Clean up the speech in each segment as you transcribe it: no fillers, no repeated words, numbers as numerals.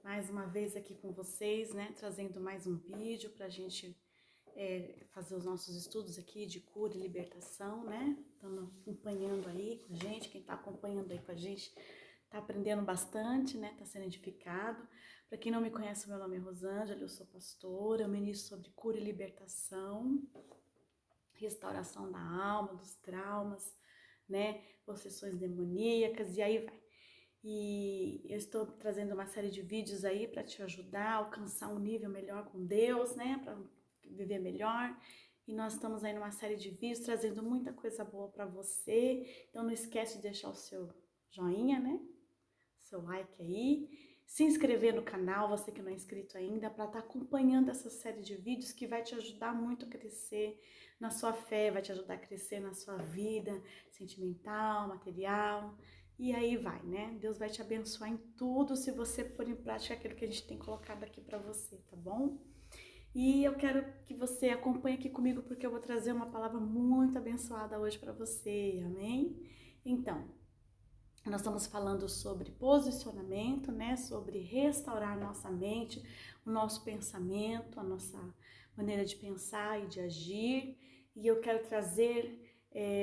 mais uma vez aqui com vocês, né? Trazendo mais um vídeo para a gente fazer os nossos estudos aqui de cura e libertação, né? Estão acompanhando aí com a gente, quem está acompanhando aí com a gente está aprendendo bastante, né? Está sendo edificado. Para quem não me conhece, meu nome é Rosângela, eu sou pastora, eu ministro sobre cura e libertação, restauração da alma, dos traumas, né? Possessões demoníacas e aí vai. E eu estou trazendo uma série de vídeos aí para te ajudar a alcançar um nível melhor com Deus, né? Para viver melhor. E nós estamos aí numa série de vídeos trazendo muita coisa boa para você. Então não esquece de deixar o seu joinha, né? Seu like aí. Se inscrever no canal, você que não é inscrito ainda, para estar acompanhando essa série de vídeos que vai te ajudar muito a crescer na sua fé, vai te ajudar a crescer na sua vida sentimental, material. E aí vai, né? Deus vai te abençoar em tudo se você pôr em prática aquilo que a gente tem colocado aqui para você, tá bom? E eu quero que você acompanhe aqui comigo porque eu vou trazer uma palavra muito abençoada hoje para você, amém? Então, nós estamos falando sobre posicionamento, né? Sobre restaurar nossa mente, o nosso pensamento, a nossa maneira de pensar e de agir. E eu quero trazer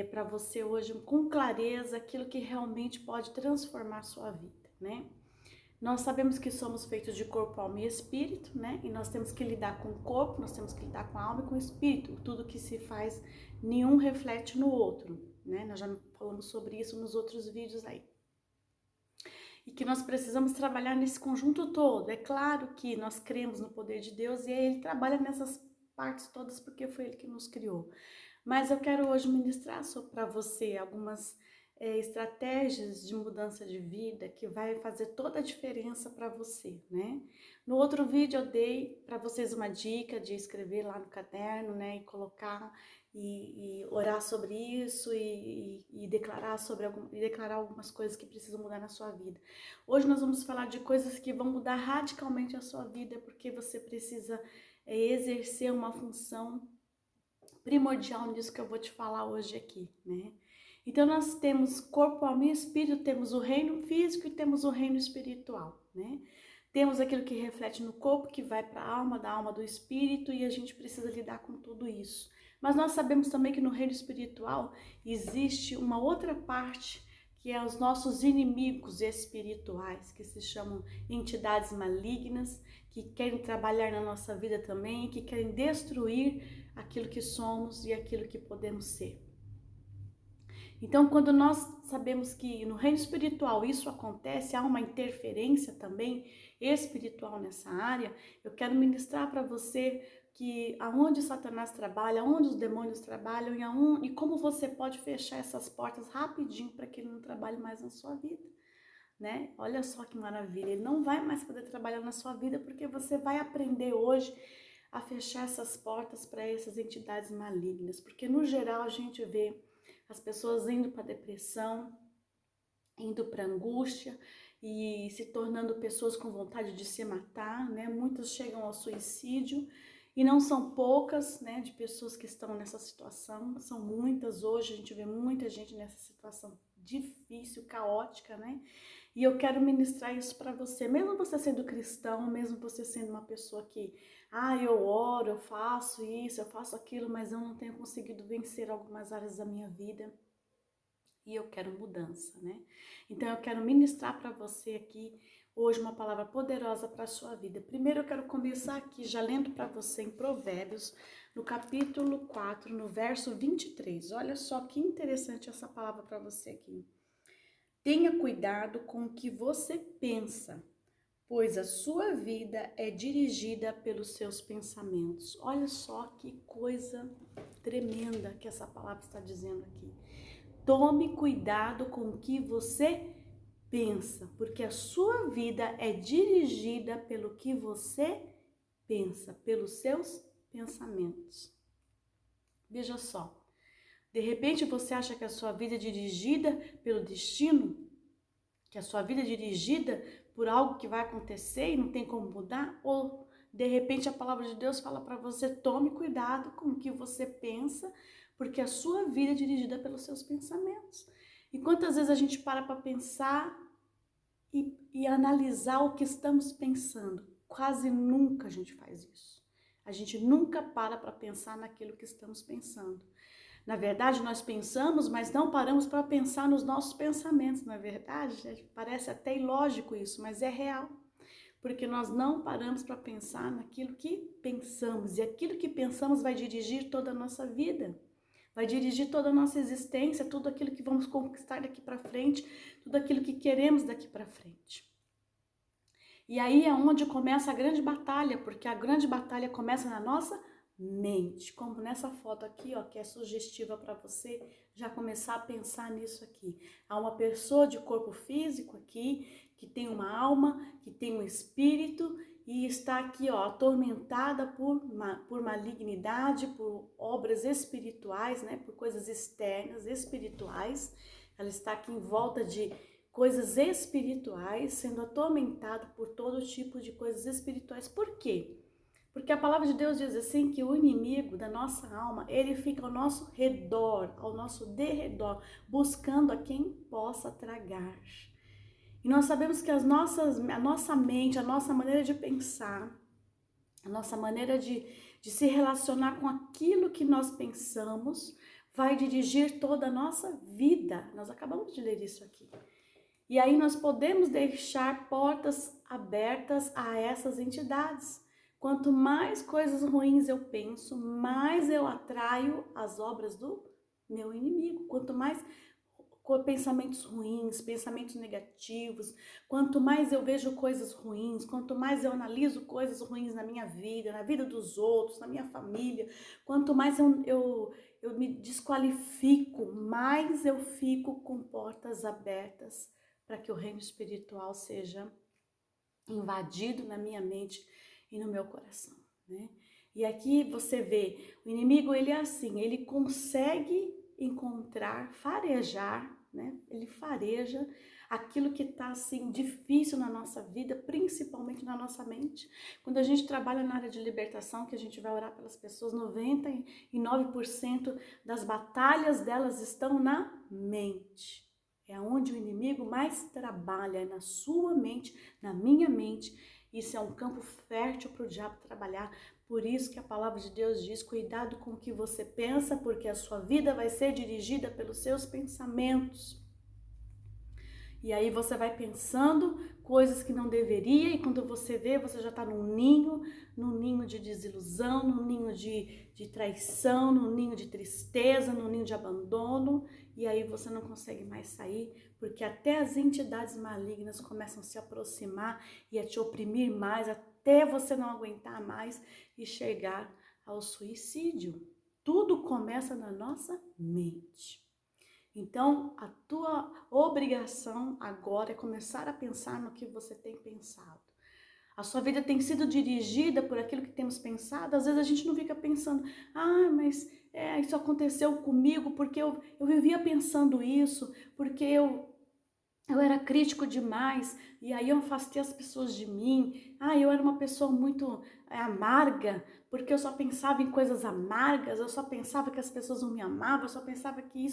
para você hoje com clareza aquilo que realmente pode transformar a sua vida, né? Nós sabemos que somos feitos de corpo, alma e espírito, né? E nós temos que lidar com o corpo, nós temos que lidar com a alma e com o espírito. Tudo que se faz, nenhum reflete no outro, né? Nós já falamos sobre isso nos outros vídeos aí. E que nós precisamos trabalhar nesse conjunto todo. É claro que nós cremos no poder de Deus e Ele trabalha nessas partes todas porque foi Ele que nos criou. Mas eu quero hoje ministrar para você algumas estratégias de mudança de vida que vai fazer toda a diferença para você, né? No outro vídeo eu dei para vocês uma dica de escrever lá no caderno, né? E colocar e orar sobre isso e declarar declarar algumas coisas que precisam mudar na sua vida. Hoje nós vamos falar de coisas que vão mudar radicalmente a sua vida, porque você precisa exercer uma função primordial nisso que eu vou te falar hoje aqui, né? Então nós temos corpo, alma e espírito, temos o reino físico e temos o reino espiritual, né? Temos aquilo que reflete no corpo, que vai para a alma, da alma do espírito, e a gente precisa lidar com tudo isso. Mas nós sabemos também que no reino espiritual existe uma outra parte, que é os nossos inimigos espirituais, que se chamam entidades malignas, que querem trabalhar na nossa vida também, que querem destruir aquilo que somos e aquilo que podemos ser. Então, quando nós sabemos que no reino espiritual isso acontece, há uma interferência também espiritual nessa área, eu quero ministrar para você que aonde Satanás trabalha, aonde os demônios trabalham e como você pode fechar essas portas rapidinho para que ele não trabalhe mais na sua vida, né? Olha só que maravilha, ele não vai mais poder trabalhar na sua vida porque você vai aprender hoje a fechar essas portas para essas entidades malignas, porque no geral a gente vê as pessoas indo para depressão, indo para angústia e se tornando pessoas com vontade de se matar, né? Muitas chegam ao suicídio e não são poucas, né, de pessoas que estão nessa situação, são muitas hoje, a gente vê muita gente nessa situação difícil, caótica, né? E eu quero ministrar isso para você, mesmo você sendo cristão, mesmo você sendo uma pessoa que, eu oro, eu faço isso, eu faço aquilo, mas eu não tenho conseguido vencer algumas áreas da minha vida e eu quero mudança, né? Então eu quero ministrar para você aqui hoje uma palavra poderosa para a sua vida. Primeiro eu quero começar aqui já lendo para você em Provérbios, no capítulo 4, no verso 23. Olha só que interessante essa palavra para você aqui. Tenha cuidado com o que você pensa, pois a sua vida é dirigida pelos seus pensamentos. Olha só que coisa tremenda que essa palavra está dizendo aqui. Tome cuidado com o que você pensa, porque a sua vida é dirigida pelo que você pensa, pelos seus pensamentos. Veja só, de repente você acha que a sua vida é dirigida pelo destino, que a sua vida é dirigida por algo que vai acontecer e não tem como mudar, ou de repente a palavra de Deus fala para você, tome cuidado com o que você pensa, porque a sua vida é dirigida pelos seus pensamentos. E quantas vezes a gente para pensar e analisar o que estamos pensando. Quase nunca a gente faz isso. A gente nunca para pensar naquilo que estamos pensando. Na verdade, nós pensamos, mas não paramos para pensar nos nossos pensamentos. Na verdade, parece até ilógico isso, mas é real. Porque nós não paramos para pensar naquilo que pensamos. E aquilo que pensamos vai dirigir toda a nossa vida. Vai dirigir toda a nossa existência, tudo aquilo que vamos conquistar daqui para frente, tudo aquilo que queremos daqui para frente. E aí é onde começa a grande batalha, porque a grande batalha começa na nossa mente, como nessa foto aqui, ó, que é sugestiva para você já começar a pensar nisso aqui. Há uma pessoa de corpo físico aqui, que tem uma alma, que tem um espírito e está aqui, ó, atormentada por malignidade, por obras espirituais, né, por coisas externas, espirituais. Ela está aqui em volta de coisas espirituais, sendo atormentada por todo tipo de coisas espirituais. Por quê? Porque a palavra de Deus diz assim que o inimigo da nossa alma, ele fica ao nosso redor, ao nosso derredor, buscando a quem possa tragar. E nós sabemos que a nossa mente, a nossa maneira de pensar, a nossa maneira de se relacionar com aquilo que nós pensamos, vai dirigir toda a nossa vida. Nós acabamos de ler isso aqui. E aí nós podemos deixar portas abertas a essas entidades. Quanto mais coisas ruins eu penso, mais eu atraio as obras do meu inimigo. Quanto mais pensamentos ruins, pensamentos negativos, quanto mais eu vejo coisas ruins, quanto mais eu analiso coisas ruins na minha vida, na vida dos outros, na minha família, quanto mais eu me desqualifico, mais eu fico com portas abertas para que o reino espiritual seja invadido na minha mente e no meu coração, né? E aqui você vê, o inimigo, ele é assim, ele consegue encontrar, farejar, né? Ele fareja aquilo que está assim difícil na nossa vida, principalmente na nossa mente. Quando a gente trabalha na área de libertação, que a gente vai orar pelas pessoas, 99% das batalhas delas estão na mente. É onde o inimigo mais trabalha, é na sua mente, na minha mente. Isso é um campo fértil para o diabo trabalhar. Por isso que a palavra de Deus diz, cuidado com o que você pensa, porque a sua vida vai ser dirigida pelos seus pensamentos. E aí você vai pensando coisas que não deveria, e quando você vê, você já está num ninho de desilusão, num ninho de traição, num ninho de tristeza, num ninho de abandono, e aí você não consegue mais sair, porque até as entidades malignas começam a se aproximar e a te oprimir mais, até você não aguentar mais e chegar ao suicídio. Tudo começa na nossa mente. Então, a tua obrigação agora é começar a pensar no que você tem pensado. A sua vida tem sido dirigida por aquilo que temos pensado. Às vezes a gente não fica pensando, mas isso aconteceu comigo porque eu vivia pensando isso, porque eu era crítico demais, e aí eu afastei as pessoas de mim. Eu era uma pessoa muito amarga, porque eu só pensava em coisas amargas, eu só pensava que as pessoas não me amavam, eu só pensava que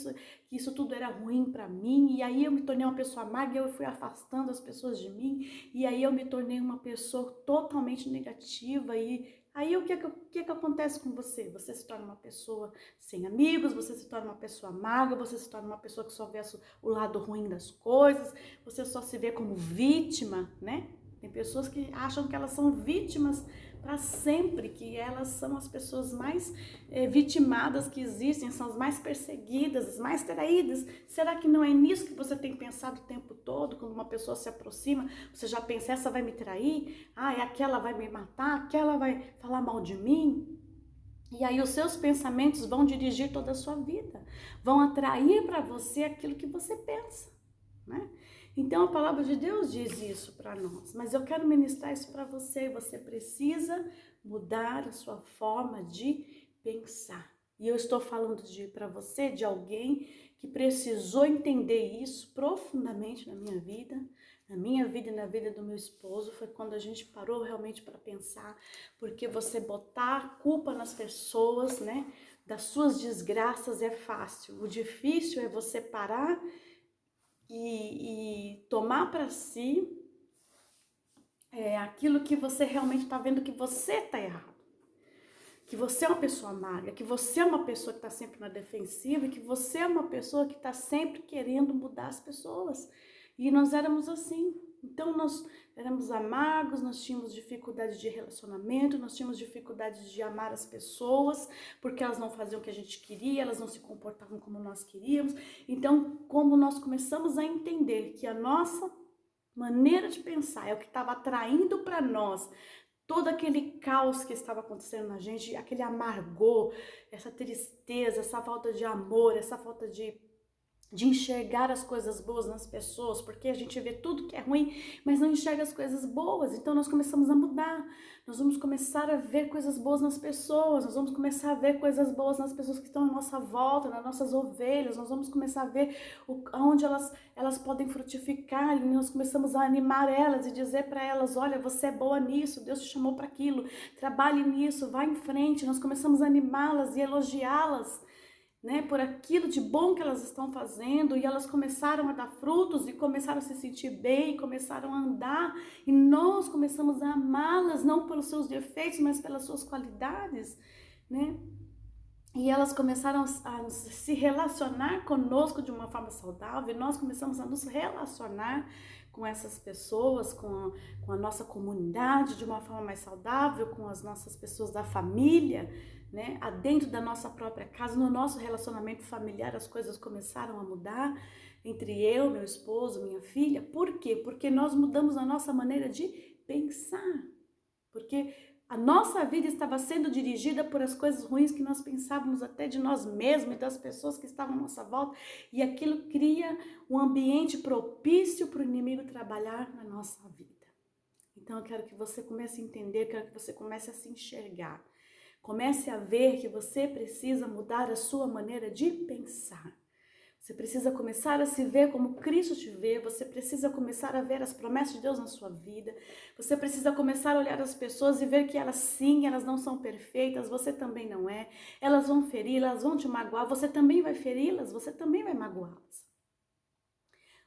isso tudo era ruim para mim, e aí eu me tornei uma pessoa amarga, e eu fui afastando as pessoas de mim, e aí eu me tornei uma pessoa totalmente negativa, e aí o que acontece com você? Você se torna uma pessoa sem amigos, você se torna uma pessoa amarga, você se torna uma pessoa que só vê o lado ruim das coisas, você só se vê como vítima, né? Tem pessoas que acham que elas são vítimas para sempre, que elas são as pessoas mais vitimadas que existem, são as mais perseguidas, as mais traídas. Será que não é nisso que você tem pensado o tempo todo? Quando uma pessoa se aproxima, você já pensa, essa vai me trair? Aquela vai me matar? Aquela vai falar mal de mim? E aí os seus pensamentos vão dirigir toda a sua vida, vão atrair para você aquilo que você pensa, né? Então a palavra de Deus diz isso para nós, mas eu quero ministrar isso para você. Você precisa mudar a sua forma de pensar. E eu estou falando para você de alguém que precisou entender isso profundamente na minha vida e na vida do meu esposo. Foi quando a gente parou realmente para pensar, porque você botar a culpa nas pessoas, né, das suas desgraças é fácil. O difícil é você parar e tomar para si aquilo que você realmente está vendo que você está errado. Que você é uma pessoa amarga, que você é uma pessoa que está sempre na defensiva e que você é uma pessoa que está sempre querendo mudar as pessoas. E nós éramos assim. Então nós éramos amargos, nós tínhamos dificuldade de relacionamento, nós tínhamos dificuldade de amar as pessoas, porque elas não faziam o que a gente queria, elas não se comportavam como nós queríamos. Então, como nós começamos a entender que a nossa maneira de pensar é o que estava atraindo para nós todo aquele caos que estava acontecendo na gente, aquele amargor, essa tristeza, essa falta de amor, essa falta de enxergar as coisas boas nas pessoas, porque a gente vê tudo que é ruim, mas não enxerga as coisas boas. Então nós começamos a mudar, nós vamos começar a ver coisas boas nas pessoas, nós vamos começar a ver coisas boas nas pessoas que estão à nossa volta, nas nossas ovelhas, nós vamos começar a ver onde elas podem frutificar, e nós começamos a animar elas e dizer para elas, olha, você é boa nisso, Deus te chamou para aquilo, trabalhe nisso, vá em frente. Nós começamos a animá-las e elogiá-las, né, por aquilo de bom que elas estão fazendo, e elas começaram a dar frutos e começaram a se sentir bem, começaram a andar, e nós começamos a amá-las, não pelos seus defeitos, mas pelas suas qualidades, né? E elas começaram a se relacionar conosco de uma forma saudável, e nós começamos a nos relacionar com essas pessoas, com a nossa comunidade de uma forma mais saudável, com as nossas pessoas da família, né? Dentro da nossa própria casa, no nosso relacionamento familiar, as coisas começaram a mudar entre eu, meu esposo, minha filha. Por quê? Porque nós mudamos a nossa maneira de pensar. Porque a nossa vida estava sendo dirigida por as coisas ruins que nós pensávamos até de nós mesmos e das pessoas que estavam à nossa volta. E aquilo cria um ambiente propício para o inimigo trabalhar na nossa vida. Então eu quero que você comece a entender, quero que você comece a se enxergar. Comece a ver que você precisa mudar a sua maneira de pensar. Você precisa começar a se ver como Cristo te vê, você precisa começar a ver as promessas de Deus na sua vida, você precisa começar a olhar as pessoas e ver que elas sim, elas não são perfeitas, você também não é, elas vão ferir, elas vão te magoar, você também vai feri-las, você também vai magoá-las.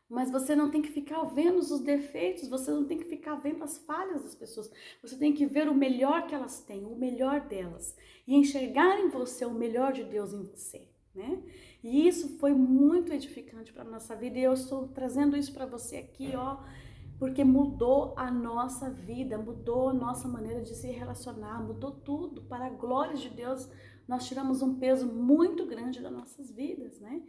Mas você não tem que ficar vendo os defeitos, você não tem que ficar vendo as falhas das pessoas, você tem que ver o melhor que elas têm, o melhor delas, e enxergar em você o melhor de Deus em você, né? E isso foi muito edificante para a nossa vida, e eu estou trazendo isso para você aqui, ó, porque mudou a nossa vida, mudou a nossa maneira de se relacionar, mudou tudo. Para a glória de Deus, nós tiramos um peso muito grande das nossas vidas, né?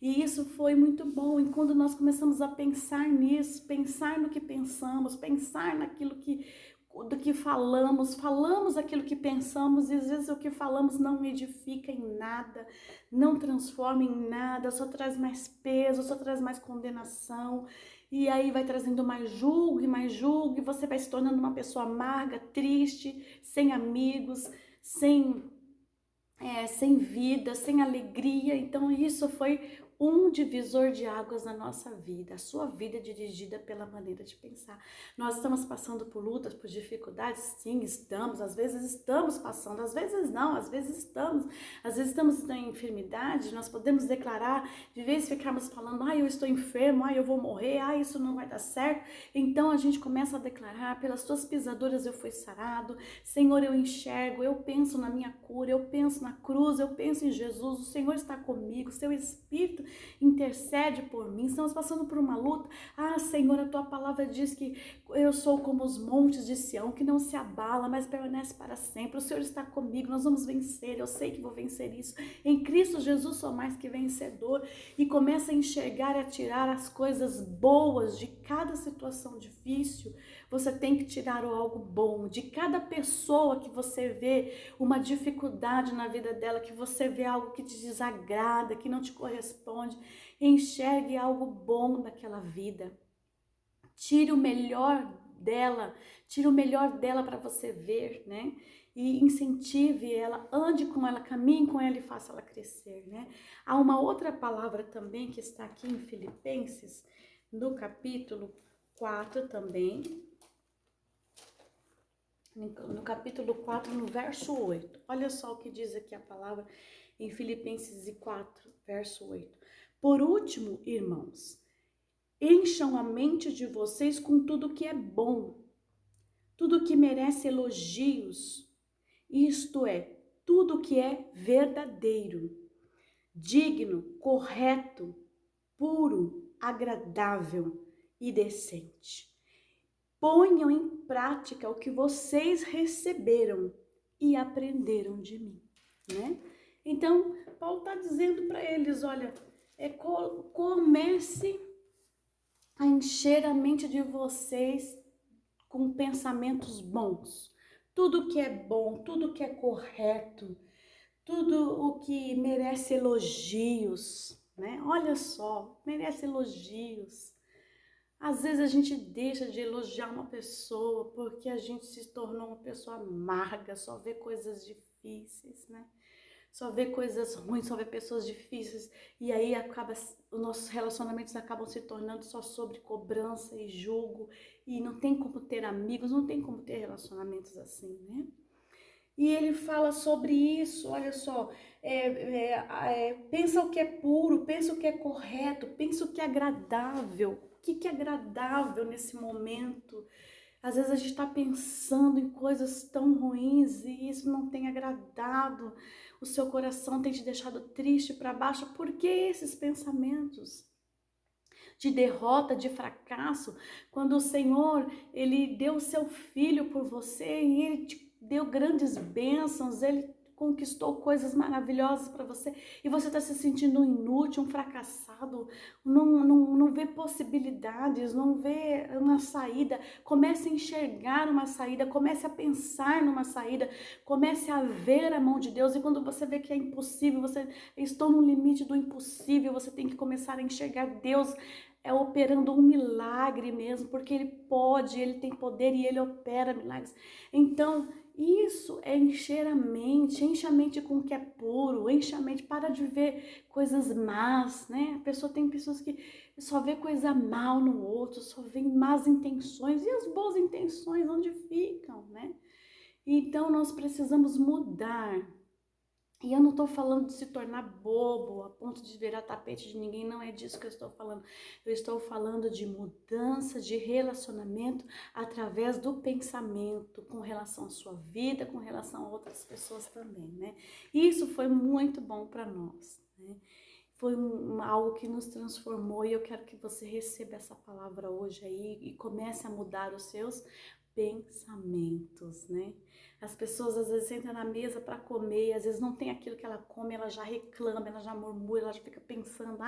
E isso foi muito bom. E quando nós começamos a pensar nisso, pensar no que pensamos, pensar naquilo do que falamos aquilo que pensamos, e às vezes o que falamos não edifica em nada, não transforma em nada, só traz mais peso, só traz mais condenação. E aí vai trazendo mais julgo, e você vai se tornando uma pessoa amarga, triste, sem amigos, sem vida, sem alegria. Então isso foi um divisor de águas na nossa vida. A sua vida é dirigida pela maneira de pensar. Nós estamos passando por lutas, por dificuldades? Sim, estamos. Às vezes estamos passando, às vezes não, às vezes estamos. Às vezes estamos em enfermidade, nós podemos declarar, de vez ficarmos falando, eu estou enfermo, eu vou morrer, isso não vai dar certo. Então a gente começa a declarar, pelas tuas pisaduras eu fui sarado, Senhor, eu enxergo, eu penso na minha cura, eu penso na cruz, eu penso em Jesus, o Senhor está comigo, seu Espírito intercede por mim. Estamos passando por uma luta. Senhor, a tua palavra diz que eu sou como os montes de Sião, que não se abala, mas permanece para sempre. O Senhor está comigo, nós vamos vencer, eu sei que vou vencer isso. Em Cristo Jesus sou mais que vencedor. E começa a enxergar e a tirar as coisas boas de cada situação difícil. Você tem que tirar algo bom de cada pessoa que você vê uma dificuldade na vida dela, que você vê algo que te desagrada, que não te corresponde. Enxergue algo bom daquela vida. Tire o melhor dela, para você ver, né? E incentive ela, ande com ela, caminhe com ela e faça ela crescer, né? Há uma outra palavra também que está aqui em Filipenses, no capítulo 4 também, no capítulo 4, no verso 8. Olha só o que diz aqui a palavra em Filipenses 4, verso 8. Por último, irmãos, Encham a mente de vocês com tudo que é bom, tudo que merece elogios, isto é, tudo que é verdadeiro, digno, correto, puro, agradável e decente. Ponham em prática o que vocês receberam e aprenderam de mim, né? Então, Paulo está dizendo para eles, olha, comece a encher a mente de vocês com pensamentos bons. Tudo que é bom, tudo que é correto, tudo o que merece elogios, né? Olha só, merece elogios. Às vezes a gente deixa de elogiar uma pessoa porque a gente se tornou uma pessoa amarga, só vê coisas difíceis, né? Só vê coisas ruins, só vê pessoas difíceis, e aí os nossos relacionamentos acabam se tornando só sobre cobrança e julgo, e não tem como ter amigos, não tem como ter relacionamentos assim, né? E ele fala sobre isso, olha só, pensa o que é puro, pensa o que é correto, pensa o que é agradável. O que é agradável nesse momento? Às vezes a gente está pensando em coisas tão ruins e isso não tem agradado, o seu coração tem te deixado triste para baixo. Por que esses pensamentos de derrota, de fracasso, quando o Senhor, Ele deu o seu Filho por você e Ele te deu grandes bênçãos, Ele conquistou coisas maravilhosas para você e você está se sentindo um inútil, um fracassado, não vê possibilidades, não vê uma saída. Comece a enxergar uma saída, comece a pensar numa saída, comece a ver a mão de Deus, e quando você vê que é impossível, você estou no limite do impossível, você tem que começar a enxergar Deus operando um milagre mesmo, porque Ele pode, Ele tem poder e Ele opera milagres. Então, isso é encher a mente, enche a mente com o que é puro, enche a mente, para de ver coisas más, né? Tem pessoas que só vê coisa mal no outro, só vê más intenções, e as boas intenções onde ficam, né? Então, nós precisamos mudar. E eu não estou falando de se tornar bobo, a ponto de virar tapete de ninguém, não é disso que eu estou falando. Eu estou falando de mudança de relacionamento através do pensamento, com relação à sua vida, com relação a outras pessoas também, né? Isso foi muito bom para nós, né? Foi algo que nos transformou, e eu quero que você receba essa palavra hoje aí e comece a mudar os seus pensamentos, né? As pessoas às vezes sentam na mesa para comer, às vezes não tem aquilo que ela come, ela já reclama, ela já murmura, ela já fica pensando,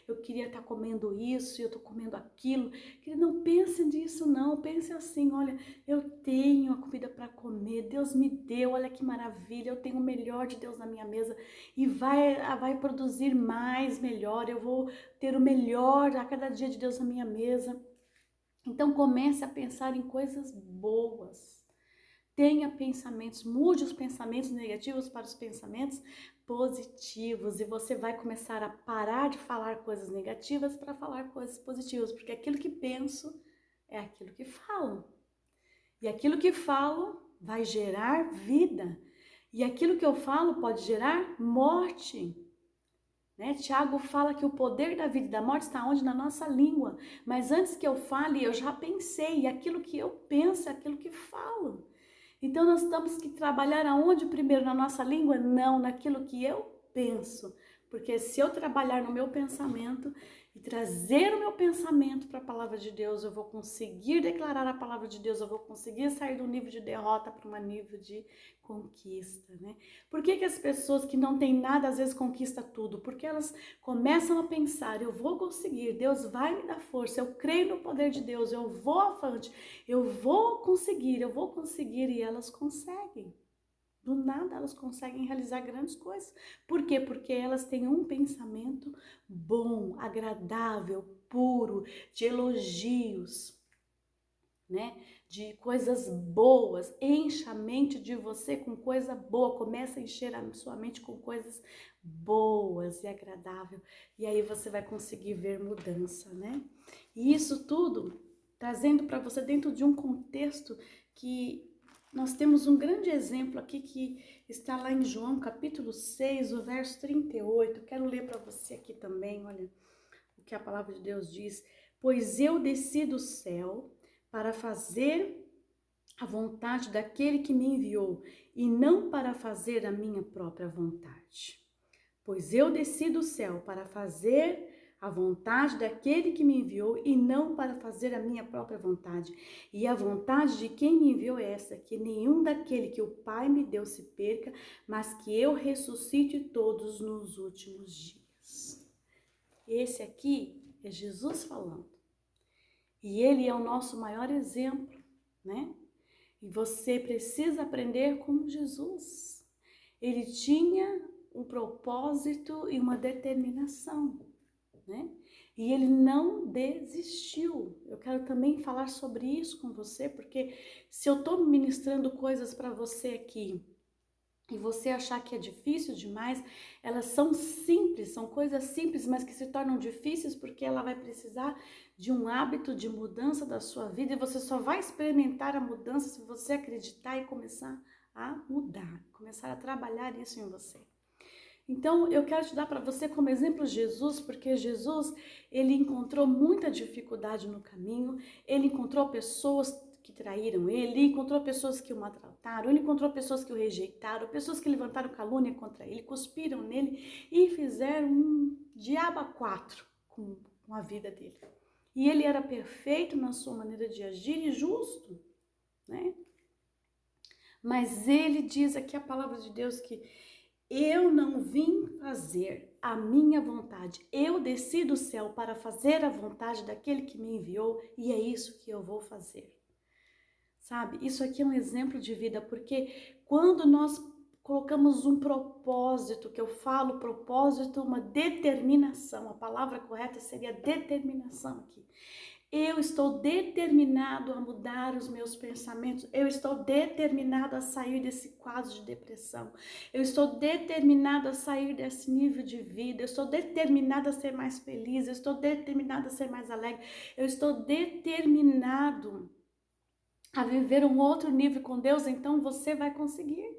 eu queria estar comendo isso e eu estou comendo aquilo. Não pense nisso não, pense assim, olha, eu tenho a comida para comer, Deus me deu, olha que maravilha, eu tenho o melhor de Deus na minha mesa e vai produzir mais, melhor, eu vou ter o melhor a cada dia de Deus na minha mesa. Então comece a pensar em coisas boas. Tenha pensamentos, mude os pensamentos negativos para os pensamentos positivos, e você vai começar a parar de falar coisas negativas para falar coisas positivas, porque aquilo que penso é aquilo que falo. E aquilo que falo vai gerar vida. E aquilo que eu falo pode gerar morte. Né? Tiago fala que o poder da vida e da morte está onde? Na nossa língua. Mas antes que eu fale, eu já pensei. E aquilo que eu penso é aquilo que falo. Então nós temos que trabalhar aonde primeiro? Na nossa língua? Não, naquilo que eu penso. Porque se eu trabalhar no meu pensamento e trazer o meu pensamento para a palavra de Deus, eu vou conseguir declarar a palavra de Deus, eu vou conseguir sair do nível de derrota para um nível de conquista, né? Por que as pessoas que não têm nada às vezes conquistam tudo? Porque elas começam a pensar, eu vou conseguir, Deus vai me dar força, eu creio no poder de Deus, eu vou avante, eu vou conseguir, e elas conseguem. Do nada elas conseguem realizar grandes coisas. Por quê? Porque elas têm um pensamento bom, agradável, puro, de elogios, né? De coisas boas. Encha a mente de você com coisa boa. Começa a encher a sua mente com coisas boas e agradável. E aí você vai conseguir ver mudança, né? E isso tudo trazendo para você dentro de um contexto que nós temos um grande exemplo aqui que está lá em João capítulo 6, o verso 38. Quero ler para você aqui também, olha o que a palavra de Deus diz. Pois eu desci do céu para fazer a vontade daquele que me enviou, e não para fazer a minha própria vontade. Pois eu desci do céu para fazer a vontade daquele que me enviou e não para fazer a minha própria vontade. E a vontade de quem me enviou é essa, que nenhum daquele que o Pai me deu se perca, mas que eu ressuscite todos nos últimos dias. Esse aqui é Jesus falando. E ele é o nosso maior exemplo, né? E você precisa aprender com Jesus. Ele tinha um propósito e uma determinação, né? E ele não desistiu. Eu quero também falar sobre isso com você, porque se eu estou ministrando coisas para você aqui e você achar que é difícil demais, elas são simples, são coisas simples, mas que se tornam difíceis porque ela vai precisar de um hábito de mudança da sua vida e você só vai experimentar a mudança se você acreditar e começar a mudar, começar a trabalhar isso em você. Então, eu quero te dar para você como exemplo Jesus, porque Jesus, ele encontrou muita dificuldade no caminho, ele encontrou pessoas que traíram ele encontrou pessoas que o maltrataram, ele encontrou pessoas que o rejeitaram, pessoas que levantaram calúnia contra ele, cuspiram nele e fizeram um diabo a quatro com a vida dele. E ele era perfeito na sua maneira de agir e justo, né? Mas ele diz aqui a palavra de Deus que eu não vim fazer a minha vontade. Eu desci do céu para fazer a vontade daquele que me enviou e é isso que eu vou fazer. Sabe? Isso aqui é um exemplo de vida, porque quando nós colocamos um propósito, que eu falo propósito, uma determinação, a palavra correta seria determinação aqui. Eu estou determinado a mudar os meus pensamentos. Eu estou determinado a sair desse quadro de depressão. Eu estou determinado a sair desse nível de vida. Eu estou determinado a ser mais feliz. Eu estou determinado a ser mais alegre. Eu estou determinado a viver um outro nível com Deus. Então você vai conseguir.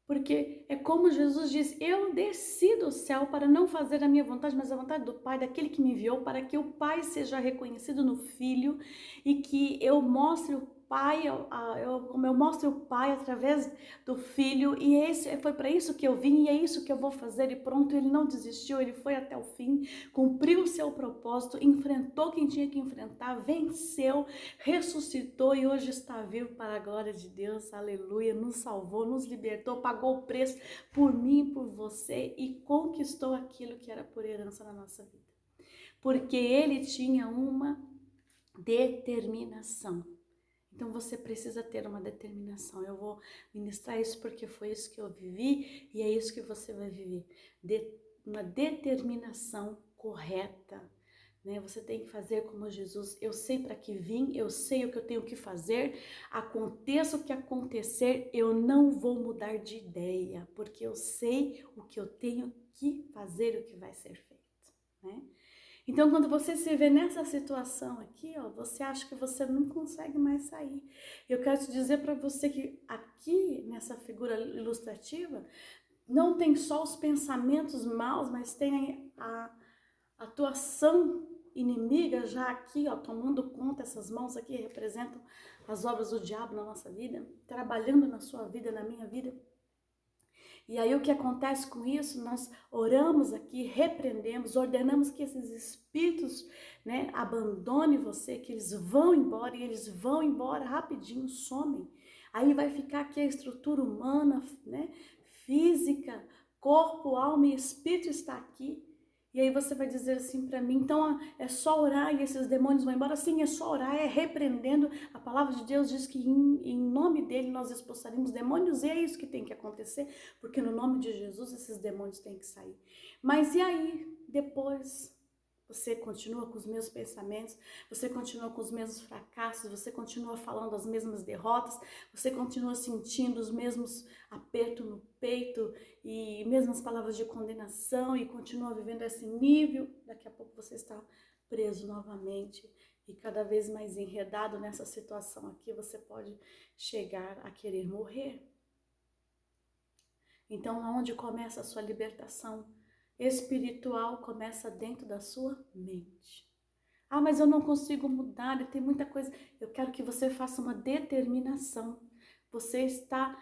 Porque é como Jesus diz, eu desci do céu para não fazer a minha vontade, mas a vontade do Pai, daquele que me enviou, para que o Pai seja reconhecido no Filho e que eu mostre o Pai, como eu mostro o Pai através do Filho, e foi para isso que eu vim, e é isso que eu vou fazer, e pronto, ele não desistiu, ele foi até o fim, cumpriu o seu propósito, enfrentou quem tinha que enfrentar, venceu, ressuscitou e hoje está vivo para a glória de Deus, aleluia, nos salvou, nos libertou, pagou o preço por mim e por você e conquistou aquilo que era por herança na nossa vida. Porque ele tinha uma determinação. Então você precisa ter uma determinação. Eu vou ministrar isso porque foi isso que eu vivi e é isso que você vai viver. Uma determinação correta. Né? Você tem que fazer como Jesus. Eu sei para que vim, eu sei o que eu tenho que fazer. Aconteça o que acontecer, eu não vou mudar de ideia, porque eu sei o que eu tenho que fazer, o que vai ser feito. Né? Então, quando você se vê nessa situação aqui, ó, você acha que você não consegue mais sair. Eu quero te dizer para você que aqui, nessa figura ilustrativa, não tem só os pensamentos maus, mas tem a atuação inimiga já aqui, ó, tomando conta. Essas mãos aqui representam as obras do diabo na nossa vida, trabalhando na sua vida, na minha vida. E aí o que acontece com isso? Nós oramos aqui, repreendemos, ordenamos que esses espíritos, né, abandonem você, que eles vão embora e eles vão embora rapidinho, somem. Aí vai ficar aqui a estrutura humana, né, física, corpo, alma e espírito está aqui. E aí você vai dizer assim para mim, então é só orar e esses demônios vão embora? Sim, é só orar, é repreendendo. A palavra de Deus diz que em nome dele nós expulsaremos demônios e é isso que tem que acontecer, porque no nome de Jesus esses demônios têm que sair. Mas e aí, depois? Você continua com os mesmos pensamentos, você continua com os mesmos fracassos, você continua falando as mesmas derrotas, você continua sentindo os mesmos apertos no peito e mesmas palavras de condenação e continua vivendo esse nível. Daqui a pouco você está preso novamente e cada vez mais enredado nessa situação aqui, você pode chegar a querer morrer. Então, aonde começa a sua libertação espiritual? Começa dentro da sua mente. Ah, mas eu não consigo mudar, tem muita coisa. Eu quero que você faça uma determinação. Você está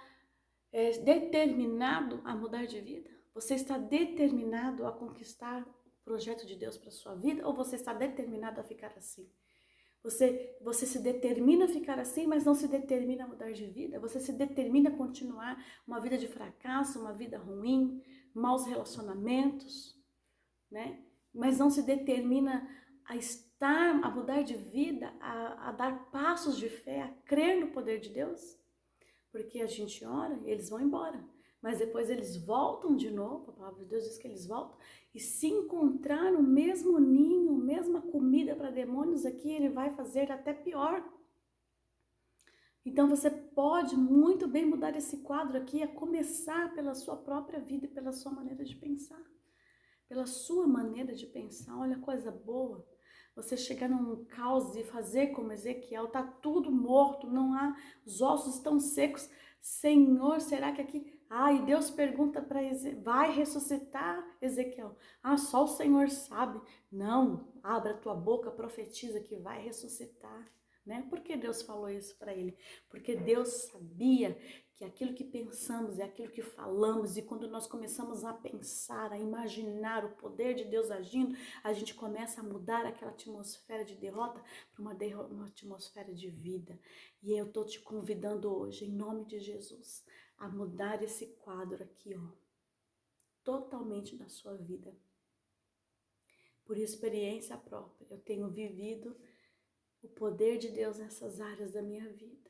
determinado a mudar de vida? Você está determinado a conquistar o projeto de Deus para sua vida? Ou você está determinado a ficar assim? Você se determina a ficar assim, mas não se determina a mudar de vida? Você se determina a continuar uma vida de fracasso, uma vida ruim, maus relacionamentos, né? Mas não se determina a estar, a mudar de vida, a dar passos de fé, a crer no poder de Deus? Porque a gente ora e eles vão embora. Mas depois eles voltam de novo, a palavra de Deus diz que eles voltam, e se encontrar no mesmo ninho, mesma comida para demônios aqui, ele vai fazer até pior. Então você pode muito bem mudar esse quadro aqui, a começar pela sua própria vida e pela sua maneira de pensar. Pela sua maneira de pensar, olha a coisa boa. Você chegar num caos e fazer como Ezequiel, tá tudo morto, não há, os ossos estão secos. Senhor, será que aqui... Ah, e Deus pergunta para Ezequiel, vai ressuscitar Ezequiel? Ah, só o Senhor sabe. Não, abra tua boca, profetiza que vai ressuscitar. Né? Por que Deus falou isso para ele? Porque Deus sabia que aquilo que pensamos é aquilo que falamos, e quando nós começamos a pensar, a imaginar o poder de Deus agindo, a gente começa a mudar aquela atmosfera de derrota para uma atmosfera de vida. E eu estou te convidando hoje, em nome de Jesus, a mudar esse quadro aqui, ó, totalmente na sua vida. Por experiência própria, eu tenho vivido o poder de Deus nessas áreas da minha vida.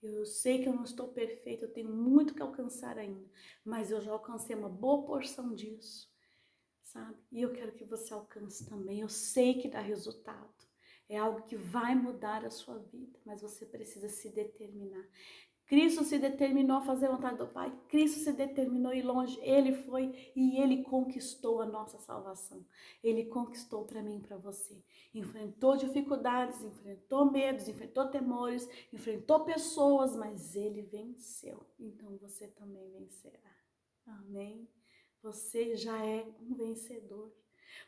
Eu sei que eu não estou perfeita, eu tenho muito que alcançar ainda, mas eu já alcancei uma boa porção disso, sabe? E eu quero que você alcance também. Eu sei que dá resultado, é algo que vai mudar a sua vida, mas você precisa se determinar. Cristo se determinou a fazer a vontade do Pai. Cristo se determinou a ir longe. Ele foi e Ele conquistou a nossa salvação. Ele conquistou para mim e para você. Enfrentou dificuldades, enfrentou medos, enfrentou temores, enfrentou pessoas, mas Ele venceu. Então você também vencerá. Amém? Você já é um vencedor.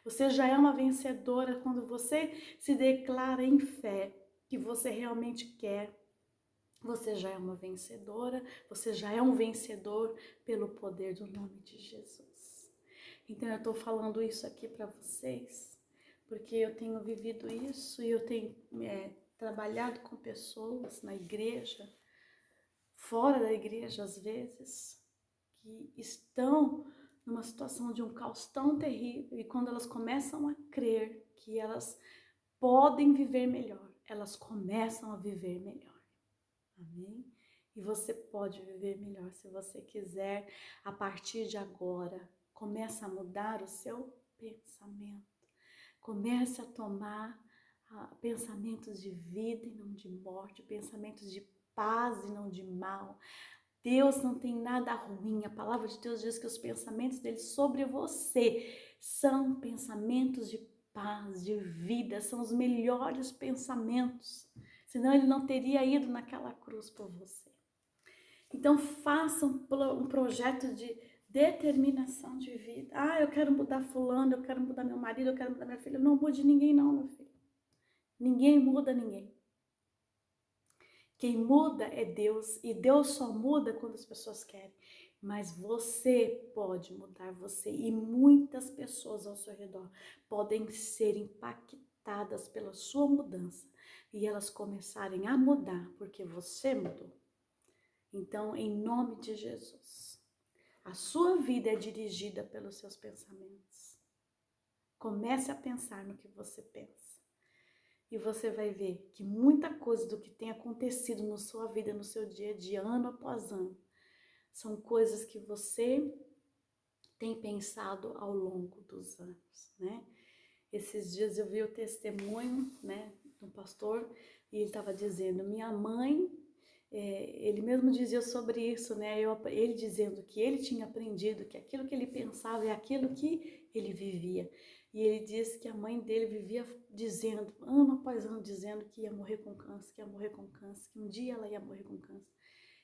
Você já é uma vencedora quando você se declara em fé que você realmente quer. Você já é uma vencedora, você já é um vencedor pelo poder do nome de Jesus. Então eu estou falando isso aqui para vocês, porque eu tenho vivido isso e eu tenho trabalhado com pessoas na igreja, fora da igreja às vezes, que estão numa situação de um caos tão terrível, e quando elas começam a crer que elas podem viver melhor, elas começam a viver melhor. Amém? E você pode viver melhor se você quiser. A partir de agora, comece a mudar o seu pensamento. Comece a tomar pensamentos de vida e não de morte, pensamentos de paz e não de mal. Deus não tem nada ruim. A palavra de Deus diz que os pensamentos dele sobre você são pensamentos de paz, de vida, são os melhores pensamentos. Senão ele não teria ido naquela cruz por você. Então faça um projeto de determinação de vida. Ah, eu quero mudar fulano, eu quero mudar meu marido, eu quero mudar minha filha. Não mude ninguém não, meu filho. Ninguém muda ninguém. Quem muda é Deus, e Deus só muda quando as pessoas querem. Mas você pode mudar você, e muitas pessoas ao seu redor podem ser impactadas pela sua mudança e elas começarem a mudar porque você mudou. Então, em nome de Jesus, a sua vida é dirigida pelos seus pensamentos. Comece a pensar no que você pensa. E você vai ver que muita coisa do que tem acontecido na sua vida, no seu dia a dia, ano após ano, são coisas que você tem pensado ao longo dos anos, né? Esses dias eu vi o testemunho, né, de um pastor, e ele estava dizendo, minha mãe, ele mesmo dizia sobre isso, né, ele dizendo que ele tinha aprendido que aquilo que ele pensava é aquilo que ele vivia. E ele disse que a mãe dele vivia dizendo, ano após ano, dizendo que ia morrer com câncer, que ia morrer com câncer, que um dia ela ia morrer com câncer.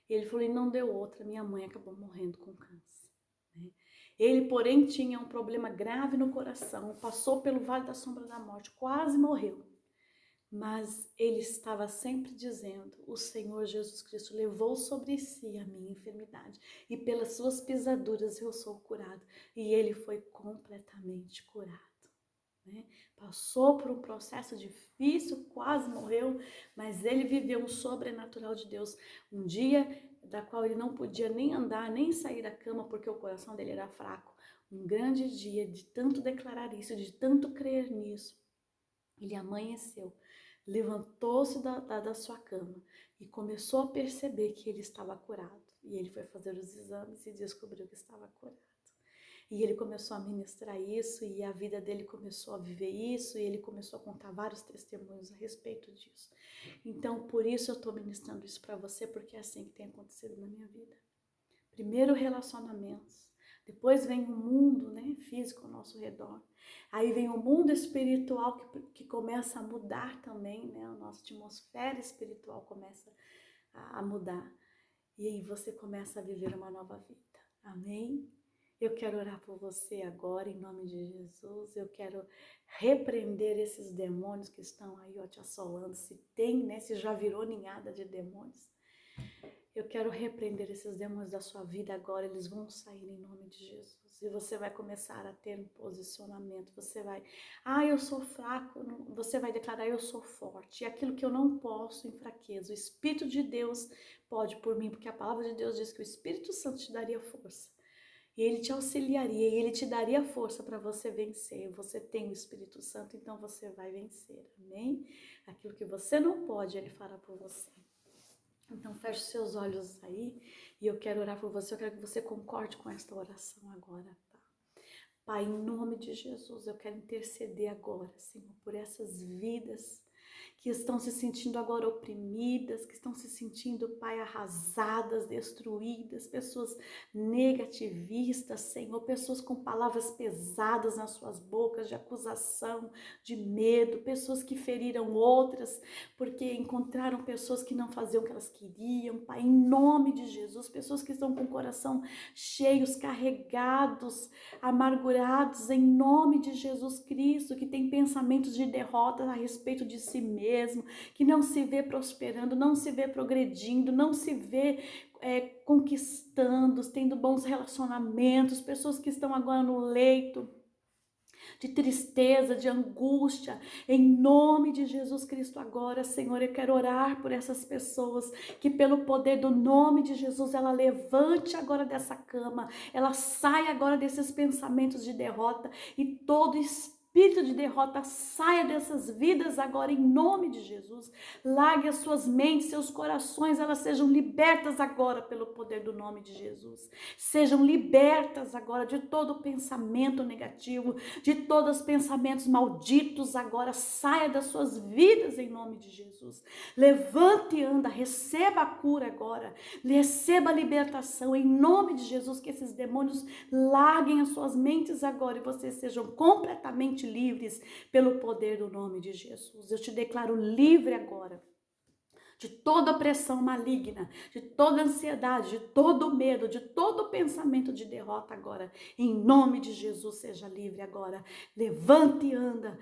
E ele falou, e não deu outra, minha mãe acabou morrendo com câncer, né? Ele, porém, tinha um problema grave no coração, passou pelo vale da sombra da morte, quase morreu. Mas ele estava sempre dizendo: o Senhor Jesus Cristo levou sobre si a minha enfermidade e pelas suas pisaduras eu sou curado. E ele foi completamente curado, né? Passou por um processo difícil, quase morreu, mas ele viveu um sobrenatural de Deus. Um dia da qual ele não podia nem andar, nem sair da cama, porque o coração dele era fraco. Um grande dia de tanto declarar isso, de tanto crer nisso. Ele amanheceu, levantou-se da sua cama e começou a perceber que ele estava curado. E ele foi fazer os exames e descobriu que estava curado. E ele começou a ministrar isso e a vida dele começou a viver isso e ele começou a contar vários testemunhos a respeito disso. Então, por isso eu estou ministrando isso para você, porque é assim que tem acontecido na minha vida. Primeiro relacionamentos, depois vem o mundo, né, físico ao nosso redor. Aí vem o mundo espiritual que começa a mudar também, né, a nossa atmosfera espiritual começa a mudar. E aí você começa a viver uma nova vida. Amém? Eu quero orar por você agora, em nome de Jesus. Eu quero repreender esses demônios que estão aí, ó, te assolando. Se tem, né, se já virou ninhada de demônios. Eu quero repreender esses demônios da sua vida agora, eles vão sair em nome de Jesus. E você vai começar a ter um posicionamento, você vai, eu sou fraco, você vai declarar, eu sou forte. E aquilo que eu não posso, em fraqueza, o Espírito de Deus pode por mim, porque a palavra de Deus diz que o Espírito Santo te daria força. E ele te auxiliaria, e ele te daria força para você vencer. Você tem o Espírito Santo, então você vai vencer, amém? Aquilo que você não pode, ele fará por você. Então feche os seus olhos aí e eu quero orar por você, eu quero que você concorde com esta oração agora, tá? Pai, em nome de Jesus, eu quero interceder agora, Senhor, por essas vidas que estão se sentindo agora oprimidas, que estão se sentindo, Pai, arrasadas, destruídas, pessoas negativistas, Senhor, pessoas com palavras pesadas nas suas bocas, de acusação, de medo, pessoas que feriram outras, porque encontraram pessoas que não faziam o que elas queriam, Pai, em nome de Jesus, pessoas que estão com o coração cheios, carregados, amargurados, em nome de Jesus Cristo, que tem pensamentos de derrota a respeito de si mesmo, que não se vê prosperando, não se vê progredindo, não se vê conquistando, tendo bons relacionamentos, pessoas que estão agora no leito de tristeza, de angústia, em nome de Jesus Cristo agora, Senhor, eu quero orar por essas pessoas, que pelo poder do nome de Jesus, ela levante agora dessa cama, ela saia agora desses pensamentos de derrota e todo espírito de derrota saia dessas vidas agora em nome de Jesus. Largue as suas mentes, seus corações, elas sejam libertas agora pelo poder do nome de Jesus. Sejam libertas agora de todo pensamento negativo, de todos os pensamentos malditos agora. Saia das suas vidas em nome de Jesus. Levante e anda, receba a cura agora, receba a libertação em nome de Jesus, que esses demônios larguem as suas mentes agora e vocês sejam completamente livres pelo poder do nome de Jesus. Eu te declaro livre agora de toda pressão maligna, de toda ansiedade, de todo medo, de todo pensamento de derrota agora. Em nome de Jesus, seja livre agora. Levante e anda,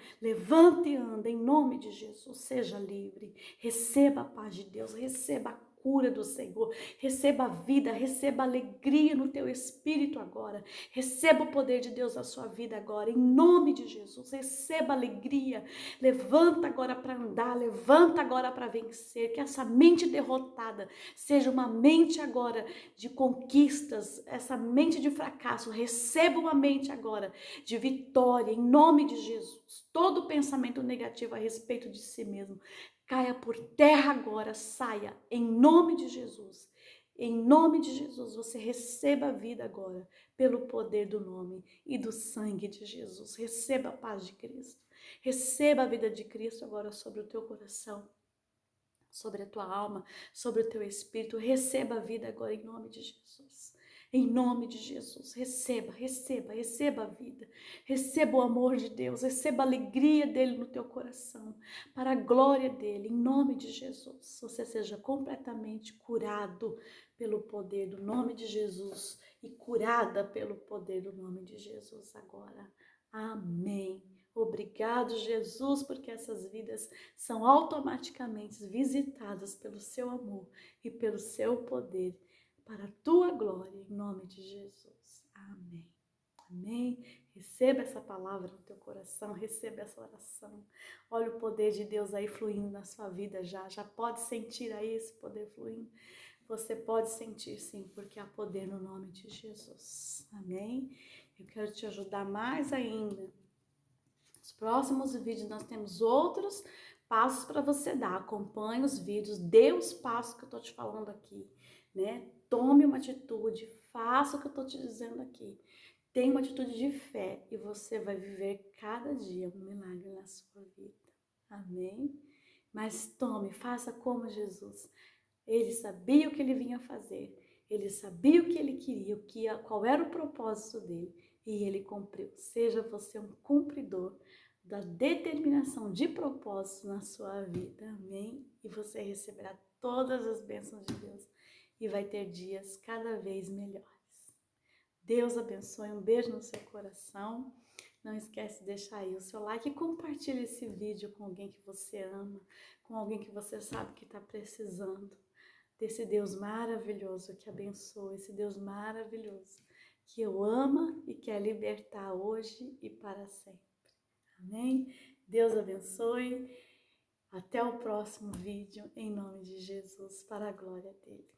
em nome de Jesus, seja livre. Receba a paz de Deus, receba a cura do Senhor, receba a vida, receba a alegria no teu espírito agora, receba o poder de Deus na sua vida agora, em nome de Jesus, receba alegria, levanta agora para andar, levanta agora para vencer, que essa mente derrotada seja uma mente agora de conquistas, essa mente de fracasso, receba uma mente agora de vitória, em nome de Jesus, todo pensamento negativo a respeito de si mesmo, caia por terra agora, saia, em nome de Jesus. Em nome de Jesus, você receba a vida agora, pelo poder do nome e do sangue de Jesus. Receba a paz de Cristo. Receba a vida de Cristo agora sobre o teu coração, sobre a tua alma, sobre o teu espírito. Receba a vida agora em nome de Jesus. Em nome de Jesus, receba a vida, receba o amor de Deus, receba a alegria dele no teu coração, para a glória dele, em nome de Jesus, você seja completamente curado pelo poder do nome de Jesus e curada pelo poder do nome de Jesus agora, amém. Obrigado, Jesus, porque essas vidas são automaticamente visitadas pelo seu amor e pelo seu poder, para a tua glória, em nome de Jesus. Amém. Amém. Receba essa palavra no teu coração, receba essa oração. Olha o poder de Deus aí fluindo na sua vida já. Já pode sentir aí esse poder fluindo? Você pode sentir sim, porque há poder no nome de Jesus. Amém? Eu quero te ajudar mais ainda. Nos próximos vídeos nós temos outros passos para você dar. Acompanhe os vídeos, dê os passos que eu tô te falando aqui, né? Tome uma atitude, faça o que eu tô te dizendo aqui. Tenha uma atitude de fé e você vai viver cada dia um milagre na sua vida. Amém? Mas tome, faça como Jesus. Ele sabia o que ele vinha fazer. Ele sabia o que ele queria, qual era o propósito dele. E ele cumpriu. Seja você um cumpridor da determinação de propósito na sua vida. Amém? E você receberá todas as bênçãos de Deus. E vai ter dias cada vez melhores. Deus abençoe, um beijo no seu coração. Não esquece de deixar aí o seu like e compartilhe esse vídeo com alguém que você ama, com alguém que você sabe que está precisando desse Deus maravilhoso que abençoa, esse Deus maravilhoso que eu amo e quer libertar hoje e para sempre. Amém? Deus abençoe. Até o próximo vídeo, em nome de Jesus, para a glória dele.